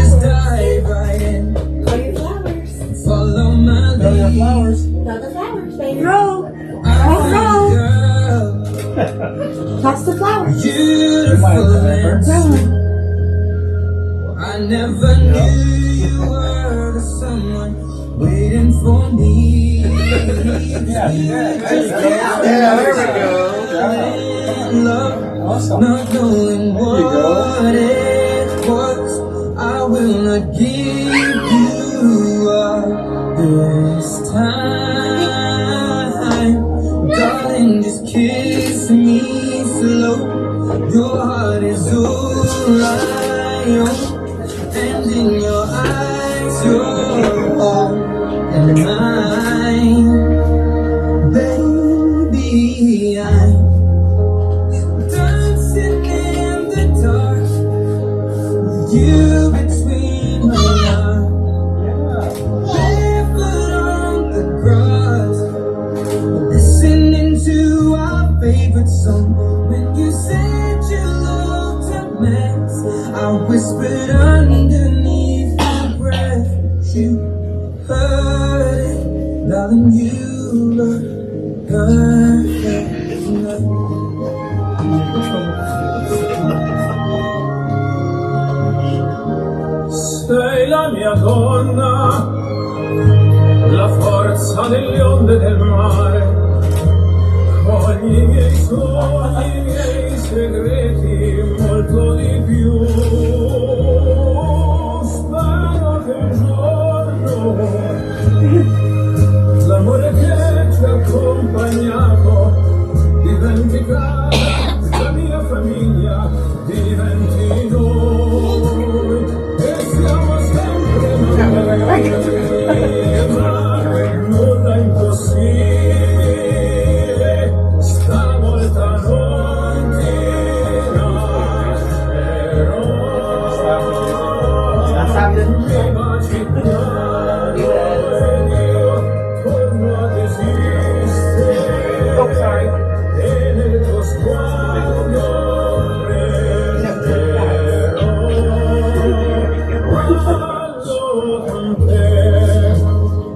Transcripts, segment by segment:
just dive right in. Grow your flowers. Follow my lead. Grow your flowers. Grow the flowers, baby. Grow. I'm a girl. Toss the flowers. Beautiful and sweet. I never knew you were the someone waiting for me. Yeah, there we go. Love, Awesome. not knowing what it was. I will not give you up this time. Darling, just kiss me slow. Your heart is all I own. And in your eyes, you're all and mine. Baby, I'm dancing in the dark with you between my arms. Barefoot on the grass, listening to our favorite song. When you said you loved a mess, I whispered underneath your breath. You heard it, darling, you look perfect. Sei la mia donna, la forza delle onde del mare, cogli i miei sogni, i miei segreti, molto di più. Spero che un giorno l'amore che ci ha accompagnato diventi cara, la mia famiglia diventi noi, e siamo sempre noi, ma nulla impossibile, stavolta non ti lascerò, mi baci torno ad esistere, e nel tuo sguardo prenderò ballo con te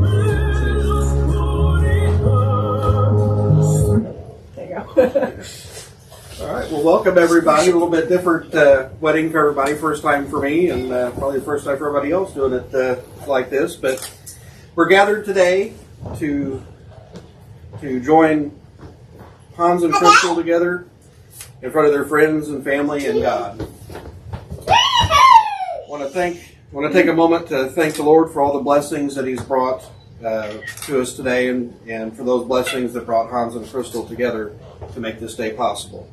nell'oscurità. All right, well, welcome everybody. A little bit different wedding for everybody. First time for me, and probably the first time for everybody else doing it like this. But we're gathered today to join Hans and Crystal together in front of their friends and family and God. I want to take a moment to thank the Lord for all the blessings that He's brought to us today, and for those blessings that brought Hans and Crystal together to make this day possible.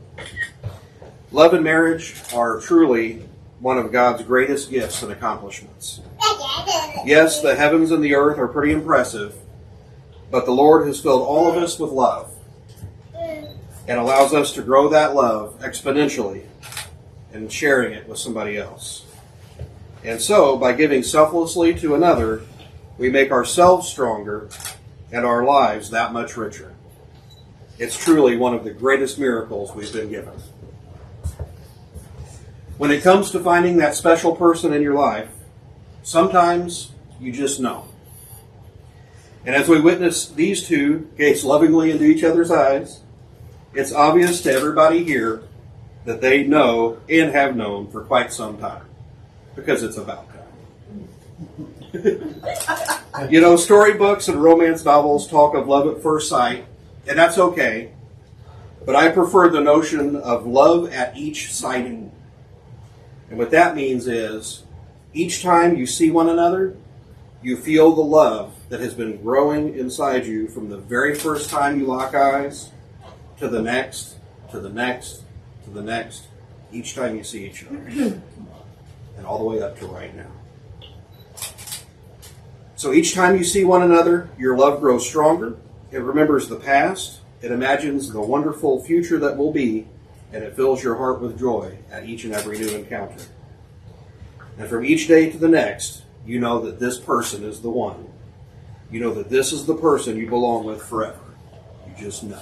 Love and marriage are truly one of God's greatest gifts and accomplishments. Yes, the heavens and the earth are pretty impressive, but the Lord has filled all of us with love and allows us to grow that love exponentially and sharing it with somebody else. And so, by giving selflessly to another, we make ourselves stronger and our lives that much richer. It's truly one of the greatest miracles we've been given. When it comes to finding that special person in your life, sometimes you just know. And as we witness these two gaze lovingly into each other's eyes, it's obvious to everybody here that they know and have known for quite some time, because it's about time. You know, storybooks and romance novels talk of love at first sight, and that's okay, but I prefer the notion of love at each sighting. And what that means is, each time you see one another, you feel the love that has been growing inside you from the very first time you lock eyes to the next, to the next, to the next, each time you see each other. And all the way up to right now. So each time you see one another, your love grows stronger. It remembers the past. It imagines the wonderful future that will be, and it fills your heart with joy at each and every new encounter. And from each day to the next, you know that this person is the one. You know that this is the person you belong with forever. You just know.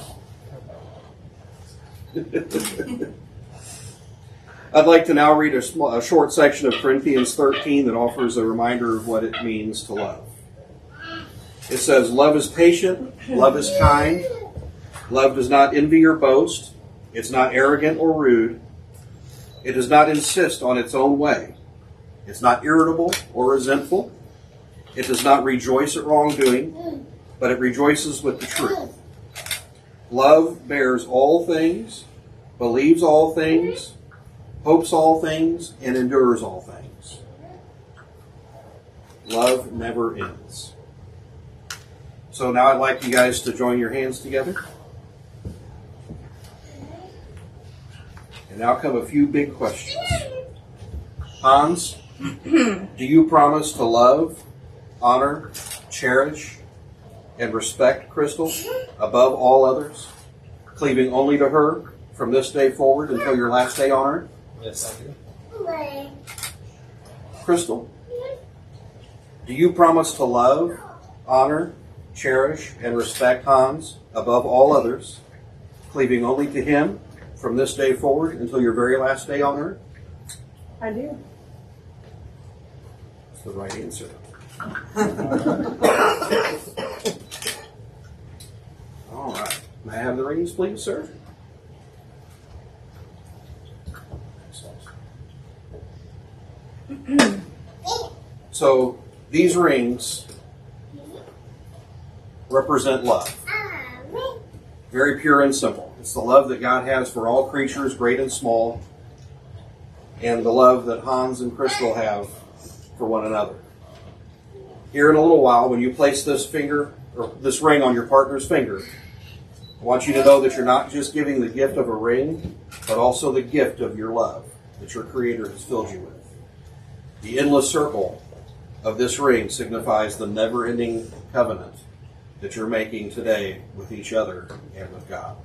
I'd like to now read a short section of Corinthians 13 that offers a reminder of what it means to love. It says, love is patient, love is kind, love does not envy or boast, it's not arrogant or rude, it does not insist on its own way, it's not irritable or resentful, it does not rejoice at wrongdoing, but it rejoices with the truth. Love bears all things, believes all things, hopes all things, and endures all things. Love never ends. So now I'd like you guys to join your hands together. And now come a few big questions. Hans, do you promise to love, honor, cherish, and respect Crystal above all others, cleaving only to her from this day forward until your last day on earth? Yes, I do. Crystal, do you promise to love, honor, cherish, and respect Hans above all others, cleaving only to him from this day forward until your very last day on earth? I do. That's the right answer. All right. May I have the rings, please, sir? So these rings represent love. Very pure and simple. It's the love that God has for all creatures, great and small, and the love that Hans and Crystal have for one another. Here in a little while, when you place this finger or this ring on your partner's finger, I want you to know that you're not just giving the gift of a ring, but also the gift of your love that your Creator has filled you with. The endless circle of this ring signifies the never-ending covenant that you're making today with each other and with God.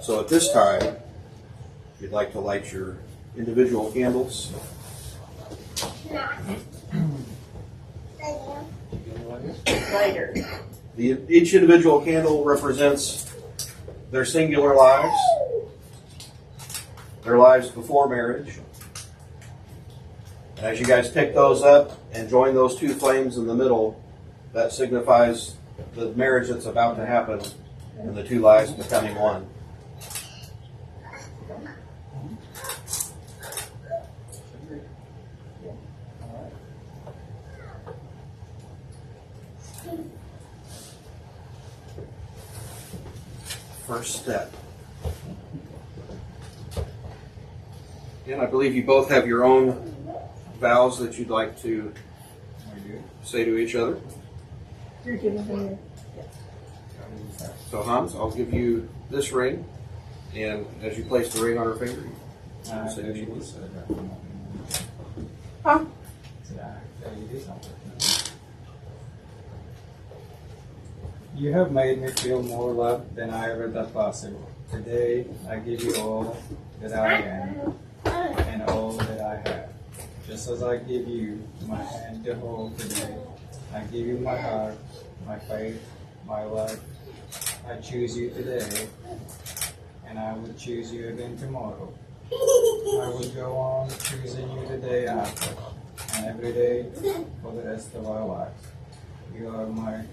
So at this time, if you'd like to light your individual candles. Later. Each individual candle represents their singular lives, their lives before marriage. And as you guys pick those up and join those two flames in the middle, that signifies the marriage that's about to happen and the two lives becoming one. First step. And I believe you both have your own vows that you'd like to say to each other. You're giving him So Hans, I'll give you this ring, and as you place the ring on her finger, you can say what you want. Huh? You have made me feel more loved than I ever thought possible. Today, I give you all that I am and all that I have. Just as I give you my hand to hold today, I give you my heart, my faith, my love. I choose you today, and I will choose you again tomorrow. I will go on choosing you the day after, and every day for the rest of our lives. You are my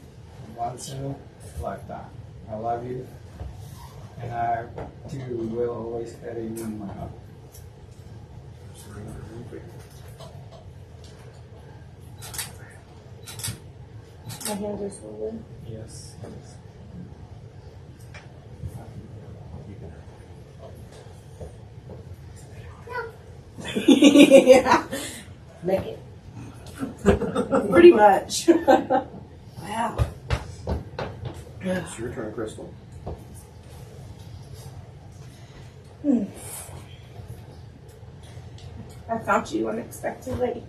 once in a lifetime. I love you, and I too will always carry you in my heart. My hands are swollen. Yes. Yeah. Make it. Pretty much. Wow. It's your turn, Crystal. I found you unexpectedly.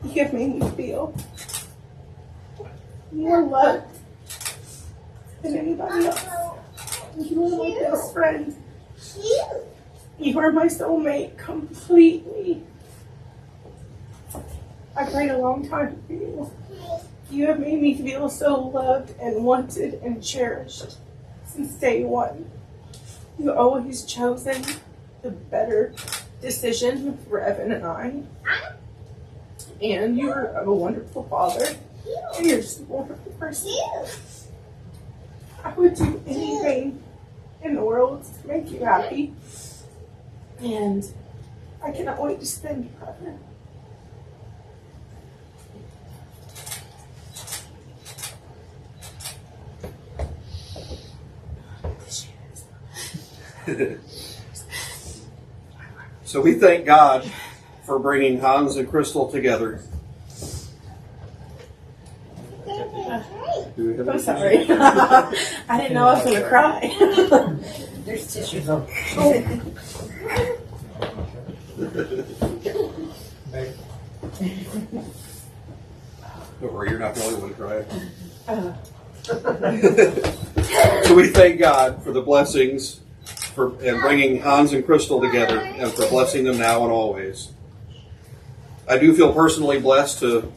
You have made me feel more loved than anybody else. You are my best friend. You are my soulmate completely. I prayed a long time for you. You have made me feel so loved and wanted and cherished. since day one. You always chosen the better decision for Evan and I. And you're a wonderful father. And you're just a wonderful person. I would do anything in the world to make you happy. And I cannot wait to spend you forever. So we thank God for bringing Hans and Crystal together. Do we have I'm any- sorry. I didn't know I was going to cry. There's tissues on. Babe, Don't worry, you're not the only one crying. Uh, So we thank God for the blessings and bringing Hans and Crystal together and for blessing them now and always. I do feel personally blessed to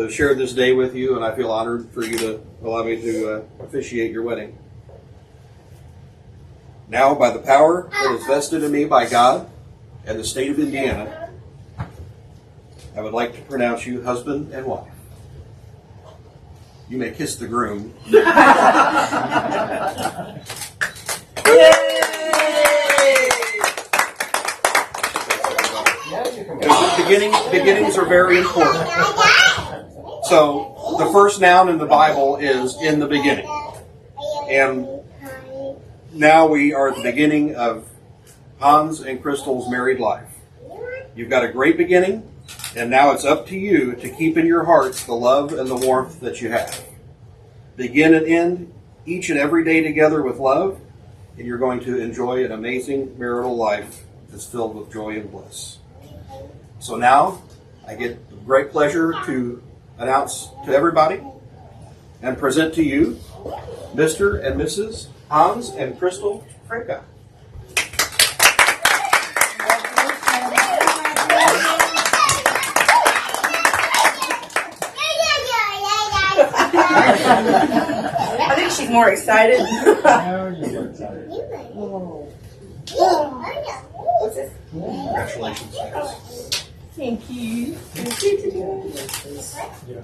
share this day with you, and I feel honored for you to allow me to officiate your wedding. Now, by the power that is vested in me by God and the state of Indiana, I would like to pronounce you husband and wife. You may kiss the groom. Beginnings are very important. So the first noun in the Bible is in the beginning. And now we are at the beginning of Hans and Crystal's married life. You've got a great beginning, and now it's up to you to keep in your hearts the love and the warmth that you have. Begin and end each and every day together with love, and you're going to enjoy an amazing marital life that's filled with joy and bliss. So now, I get the great pleasure to announce to everybody and present to you Mr. and Mrs. Hans and Crystal Franca. I think she's more excited. now you are excited. What's this? Congratulations, guys. Thank you. Thank you. Yeah.